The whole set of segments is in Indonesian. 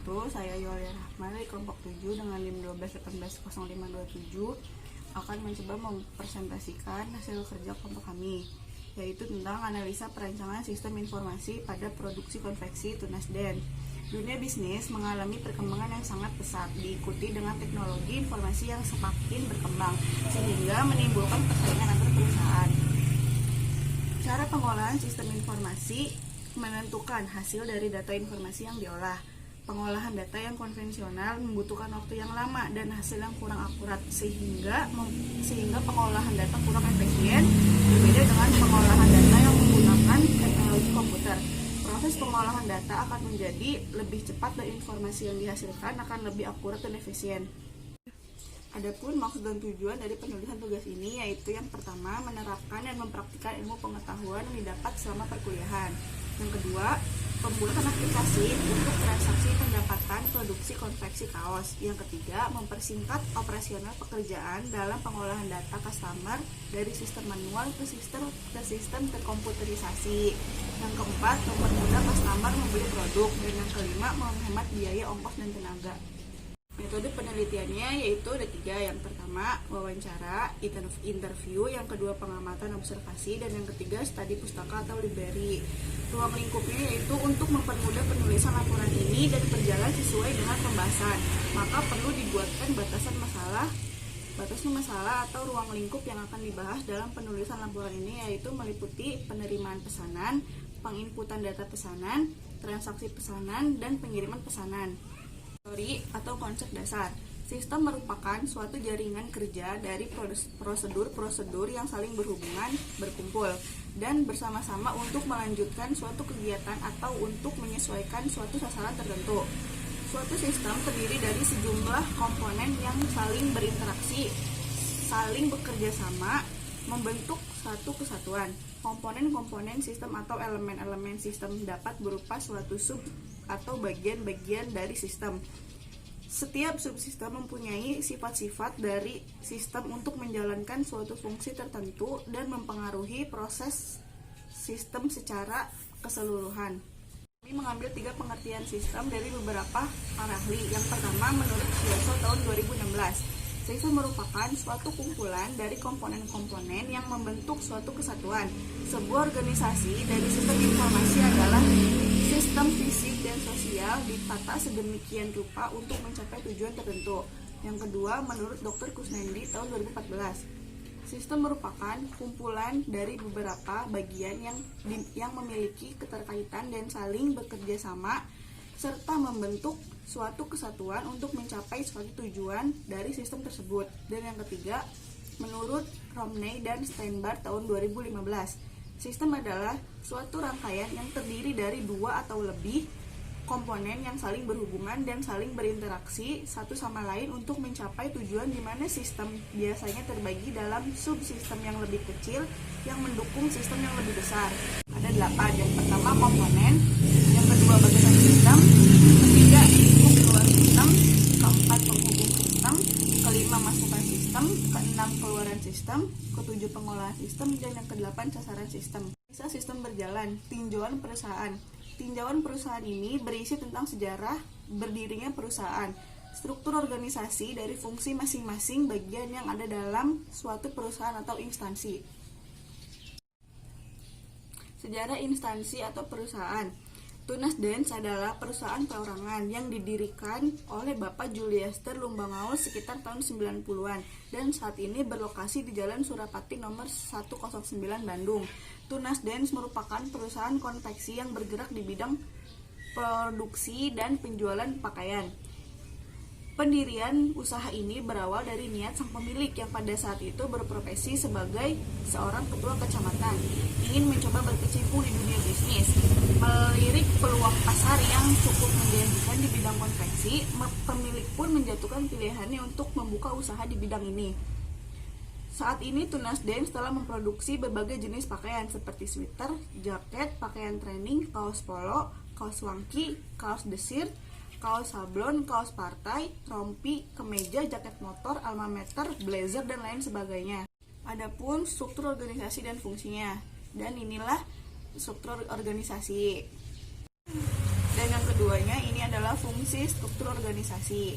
wabarakatuh. Saya Yulia Rahma dari kelompok 7 dengan NIM 12180527 akan mencoba mempresentasikan hasil kerja kelompok kami, yaitu tentang analisa perancangan sistem informasi pada produksi konveksi tunas den. Dunia bisnis mengalami perkembangan yang sangat pesat, diikuti dengan teknologi informasi yang semakin berkembang, sehingga menimbulkan persaingan antar perusahaan. Cara pengolahan sistem informasi menentukan hasil dari data informasi yang diolah. Pengolahan data yang konvensional membutuhkan waktu yang lama dan hasil yang kurang akurat, sehingga pengolahan data kurang efisien, berbeda dengan pengolahan data yang menggunakan teknologi komputer. Proses pengolahan data akan menjadi lebih cepat dan informasi yang dihasilkan akan lebih akurat dan efisien. Adapun maksud dan tujuan dari penulisan tugas ini yaitu yang pertama, menerapkan dan mempraktikkan ilmu pengetahuan yang didapat selama perkuliahan. Yang kedua, pembuatan aplikasi untuk transaksi pendapatan produksi konveksi kaos. Yang ketiga, mempersingkat operasional pekerjaan dalam pengolahan data customer dari sistem manual ke sistem terkomputerisasi. Yang keempat, mempermudah customer membeli produk. Dan yang kelima, menghemat biaya ongkos dan tenaga. Metode penelitiannya yaitu ada 3. Yang pertama, wawancara, interview. Yang kedua, pengamatan observasi. Dan yang ketiga, studi pustaka atau library. Ruang lingkupnya yaitu untuk mempermudah penulisan laporan ini dan berjalan sesuai dengan pembahasan. Maka perlu dibuatkan batasan masalah atau ruang lingkup yang akan dibahas dalam penulisan laporan ini, yaitu meliputi penerimaan pesanan, penginputan data pesanan, transaksi pesanan, dan pengiriman pesanan. Teori atau konsep dasar. Sistem merupakan suatu jaringan kerja dari prosedur-prosedur yang saling berhubungan, berkumpul, dan bersama-sama untuk melanjutkan suatu kegiatan atau untuk menyesuaikan suatu sasaran tertentu. Suatu sistem terdiri dari sejumlah komponen yang saling berinteraksi, saling bekerja sama, membentuk satu kesatuan. Komponen-komponen sistem atau elemen-elemen sistem dapat berupa suatu sub atau bagian-bagian dari sistem. Setiap subsistem mempunyai sifat-sifat dari sistem untuk menjalankan suatu fungsi tertentu dan mempengaruhi proses sistem secara keseluruhan. Kami mengambil 3 pengertian sistem dari beberapa para ahli. Yang pertama, menurut Kyoso tahun 2016. Sistem merupakan suatu kumpulan dari komponen-komponen yang membentuk suatu kesatuan. Sebuah organisasi dari sistem informasi adalah sistem fisik dan sosial ditata sedemikian rupa untuk mencapai tujuan tertentu. Yang kedua, menurut Dr. Kusnandi tahun 2014. Sistem merupakan kumpulan dari beberapa bagian yang memiliki keterkaitan dan saling bekerja sama serta membentuk suatu kesatuan untuk mencapai suatu tujuan dari sistem tersebut. Dan yang ketiga, menurut Romney dan Steinbart tahun 2015, sistem adalah suatu rangkaian yang terdiri dari 2 atau lebih komponen yang saling berhubungan dan saling berinteraksi satu sama lain untuk mencapai tujuan, di mana sistem biasanya terbagi dalam subsistem yang lebih kecil yang mendukung sistem yang lebih besar. Ada 8. Yang pertama, komponen. Yang kedua, batasan sistem. Ketiga, input keluar sistem. Keempat, penghubung sistem. Kelima, masukan sistem. Keenam, keluaran sistem. Ketujuh, pengolahan sistem. Dan yang kedelapan, sasaran sistem. Bisa sistem berjalan. Tinjauan perusahaan. Tinjauan perusahaan ini berisi tentang sejarah berdirinya perusahaan, struktur organisasi dari fungsi masing-masing bagian yang ada dalam suatu perusahaan atau instansi. Sejarah instansi atau perusahaan. Tunas Dens adalah perusahaan perorangan yang didirikan oleh Bapak Juliester Lumbangaul sekitar tahun 90-an dan saat ini berlokasi di Jalan Surapati nomor 109 Bandung. Tunas Dens merupakan perusahaan konveksi yang bergerak di bidang produksi dan penjualan pakaian. Pendirian usaha ini berawal dari niat sang pemilik yang pada saat itu berprofesi sebagai seorang ketua kecamatan, ingin mencoba berkecimpung di dunia bisnis. Melirik peluang pasar yang cukup menjanjikan di bidang konveksi, pemilik pun menjatuhkan pilihannya untuk membuka usaha di bidang ini. Saat ini Tunas Dens telah memproduksi berbagai jenis pakaian seperti sweater, jaket, pakaian training, kaos polo, kaos wangki, kaos desir, kaos sablon, kaos partai, rompi, kemeja, jaket motor, alma mater, blazer, dan lain sebagainya. Adapun struktur organisasi dan fungsinya. Dan inilah struktur organisasi. Dan yang keduanya, ini adalah fungsi struktur organisasi.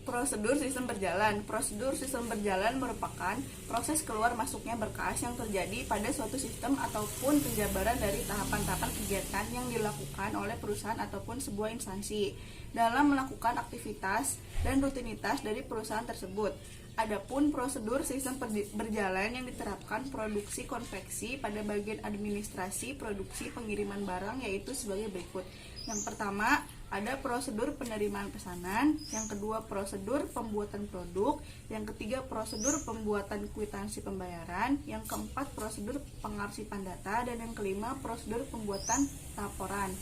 Prosedur sistem berjalan. Prosedur sistem berjalan merupakan proses keluar masuknya berkas yang terjadi pada suatu sistem ataupun penjabaran dari tahapan-tahapan kegiatan yang dilakukan oleh perusahaan ataupun sebuah instansi dalam melakukan aktivitas dan rutinitas dari perusahaan tersebut. Adapun prosedur sistem berjalan yang diterapkan produksi konveksi pada bagian administrasi produksi pengiriman barang yaitu sebagai berikut. Yang pertama, ada prosedur penerimaan pesanan, yang kedua prosedur pembuatan produk, yang ketiga prosedur pembuatan kwitansi pembayaran, yang keempat prosedur pengarsipan data, dan yang kelima prosedur pembuatan laporan.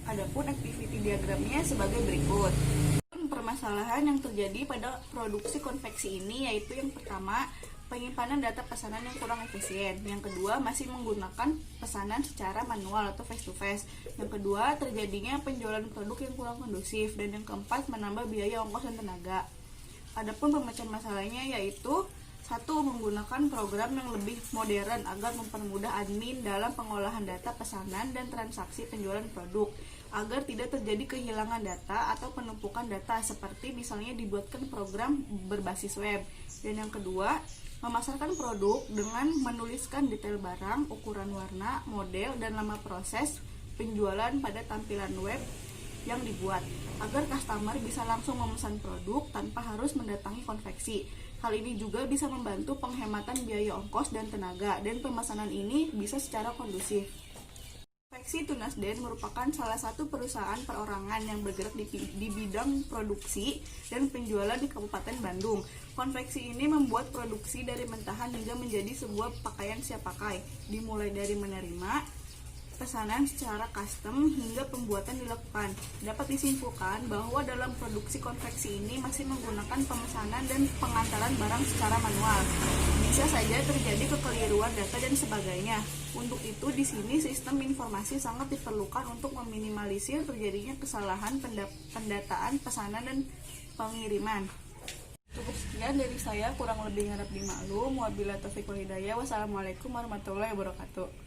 Adapun activity diagramnya sebagai berikut. Permasalahan yang terjadi pada produksi konveksi ini yaitu yang pertama, penyimpanan data pesanan yang kurang efisien. Yang kedua, masih menggunakan pesanan secara manual atau face to face. Yang kedua, terjadinya penjualan produk yang kurang kondusif. Dan yang keempat, menambah biaya ongkos dan tenaga. Adapun pemecahan masalahnya yaitu satu, menggunakan program yang lebih modern agar mempermudah admin dalam pengolahan data pesanan dan transaksi penjualan produk agar tidak terjadi kehilangan data atau penumpukan data seperti misalnya dibuatkan program berbasis web. Dan yang kedua, memasarkan produk dengan menuliskan detail barang, ukuran warna, model, dan nama proses penjualan pada tampilan web yang dibuat agar customer bisa langsung memesan produk tanpa harus mendatangi konveksi. Hal ini juga bisa membantu penghematan biaya ongkos dan tenaga, dan pemesanan ini bisa secara kondusif. Konveksi Tunasden merupakan salah satu perusahaan perorangan yang bergerak di bidang produksi dan penjualan di Kabupaten Bandung. Konveksi ini membuat produksi dari mentahan hingga menjadi sebuah pakaian siap pakai, dimulai dari menerima pesanan secara custom hingga pembuatan dilakukan. Dapat disimpulkan bahwa dalam produksi konveksi ini masih menggunakan pemesanan dan pengantaran barang secara manual. Bisa saja terjadi kekeliruan data dan sebagainya. Untuk itu di sini sistem informasi sangat diperlukan untuk meminimalisir terjadinya kesalahan pendataan pesanan dan pengiriman. Cukup sekian dari saya, kurang lebih harap dimaklum. Wabillahi taufiq wal hidayah. Wassalamualaikum warahmatullahi wabarakatuh.